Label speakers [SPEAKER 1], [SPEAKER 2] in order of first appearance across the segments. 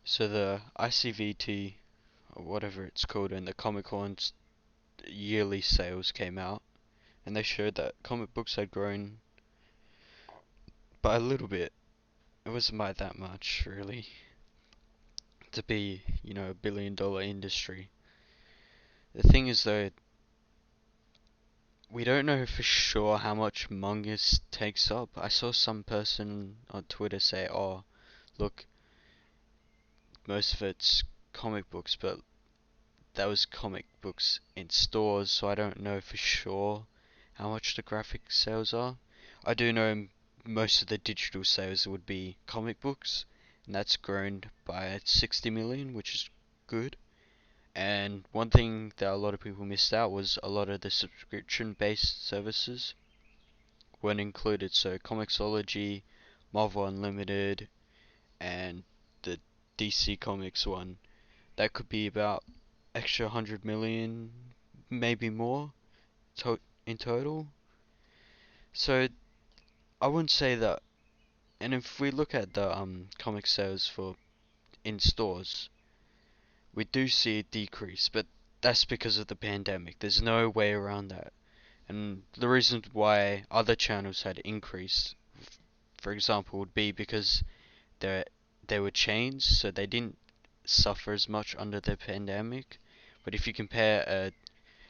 [SPEAKER 1] So the ICVT, or whatever it's called, and the Comic Con's yearly sales came out, and they showed that comic books had grown by a little bit. It wasn't by that much, really, to be, a billion-dollar industry. The thing is, though, we don't know for sure how much manga takes up. I saw some person on Twitter say, "Oh, look, most of it's comic books," but that was comic books in stores, so I don't know for sure how much the graphic sales are. I do know most of the digital sales would be comic books, and that's grown by 60 million, which is good. And one thing that a lot of people missed out was a lot of the subscription-based services weren't included. So Comixology, Marvel Unlimited, and the DC Comics one. That could be about extra 100 million, maybe more in total. So I wouldn't say that. And if we look at the comic sales for in stores, we do see a decrease, but that's because of the pandemic. There's no way around that. And the reason why other channels had increased, for example, would be because they they were chains, so they didn't suffer as much under the pandemic. But if you compare a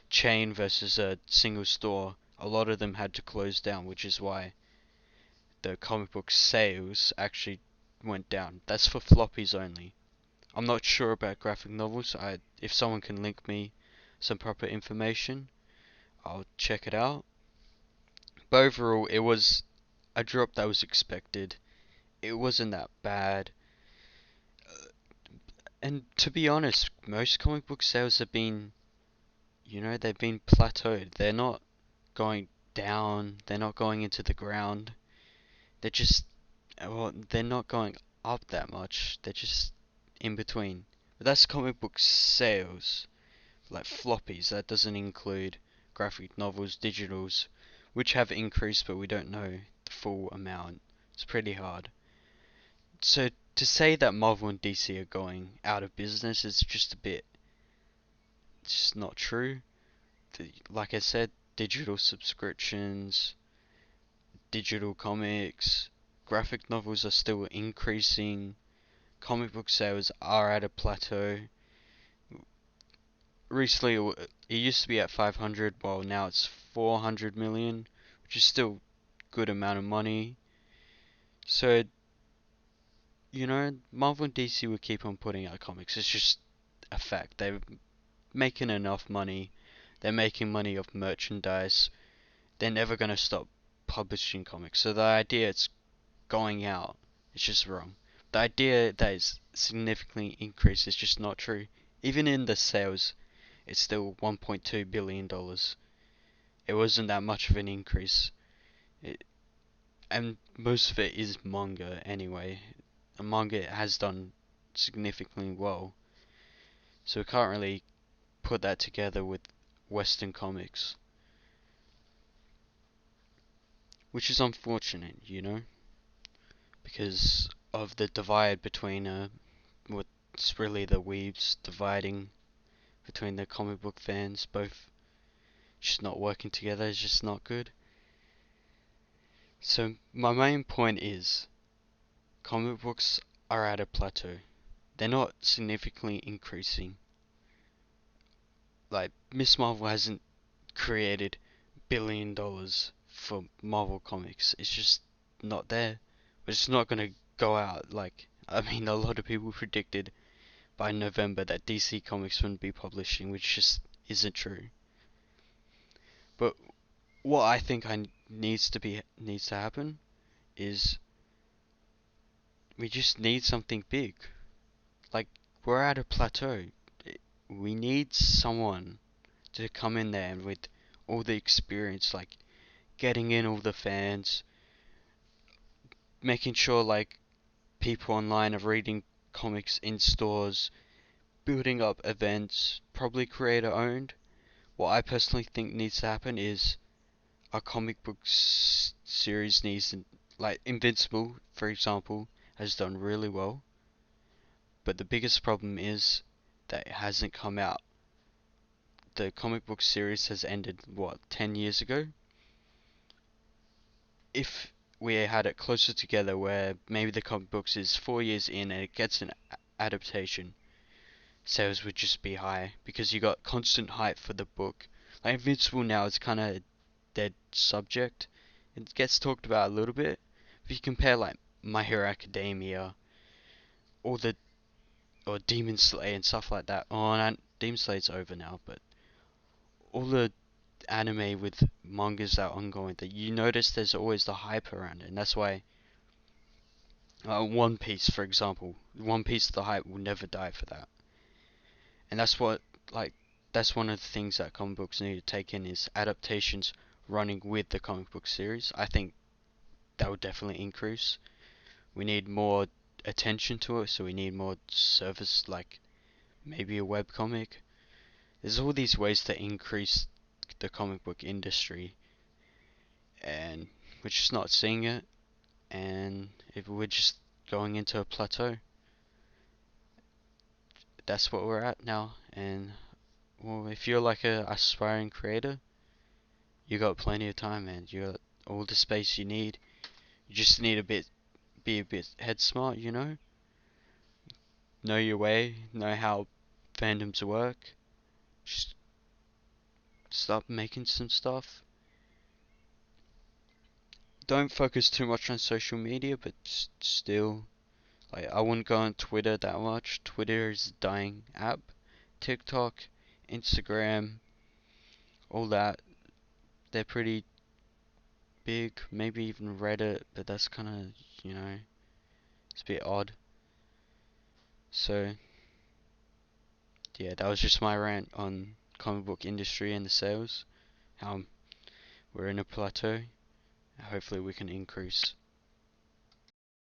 [SPEAKER 1] chain versus a single store, a lot of them had to close down, which is why the comic book sales actually went down. That's for floppies only. I'm not sure about graphic novels. If someone can link me some proper information, I'll check it out. But overall, it was a drop that was expected. It wasn't that bad. And to be honest, most comic book sales have been, they've been plateaued. They're not going down, they're not going into the ground. They're just, well, they're not going up that much. They're just in between. But that's comic book sales, like floppies. That doesn't include graphic novels, digitals, which have increased, but we don't know the full amount. It's pretty hard. So to say that Marvel and DC are going out of business is just a bit, it's just not true. Like I said, digital subscriptions, digital comics, graphic novels are still increasing. Comic book sales are at a plateau. Recently, it used to be at 500, while now it's 400 million, which is still good amount of money. So, Marvel and DC will keep on putting out comics. It's just a fact. They're making enough money. They're making money off merchandise. They're never gonna stop publishing comics. So the idea it's going out is just wrong. The idea that it's significantly increased is just not true. Even in the sales, it's still $1.2 billion dollars. It wasn't that much of an increase. It, and most of it is manga anyway. And manga has done significantly well. So we can't really put that together with Western comics. Which is unfortunate, because of the divide between what's really the weebs dividing between the comic book fans, both just not working together is just not good. So my main point is comic books are at a plateau. They're not significantly increasing. Like Miss Marvel hasn't created $1 billion for Marvel Comics. It's just not there. But it's not gonna go out like a lot of people predicted by November that DC Comics wouldn't be publishing, which just isn't true. But what I think needs to happen is we just need something big. Like we're at a plateau. We need someone to come in there and with all the experience, like getting in all the fans, making sure like people online are reading comics in stores, building up events, probably creator owned. What I personally think needs to happen is a comic book series needs, like Invincible, for example, has done really well, but the biggest problem is that it hasn't come out. The comic book series has ended, what, 10 years ago? If we had it closer together where maybe the comic books is 4 years in and it gets an adaptation, sales would just be high because you got constant hype for the book. Like Invincible now is kind of a dead subject. It gets talked about a little bit. If you compare like My Hero Academia or the or Demon Slayer and stuff like that. Oh, and Demon Slayer's over now, but all the anime with mangas that are ongoing, that you notice there's always the hype around it, and that's why One Piece, for example, One Piece, the hype will never die for that, and that's what like that's one of the things that comic books need to take in is adaptations running with the comic book series. I think that would definitely increase. We need more attention to it, so we need more service, like maybe a web comic. There's all these ways to increase the comic book industry, and we're just not seeing it, and if we're just going into a plateau. That's what we're at now, and well, if you're like a aspiring creator, you got plenty of time, man. You got all the space you need. You just need be a bit head smart, know your way, know how fandoms work. Just start making some stuff. Don't focus too much on social media, but still, like, I wouldn't go on Twitter that much. Twitter is a dying app. TikTok, Instagram, all that, they're pretty big. Maybe even Reddit, but that's kind of, it's a bit odd. So, yeah, that was just my rant on comic book industry and the sales. How we're in a plateau. Hopefully we can increase.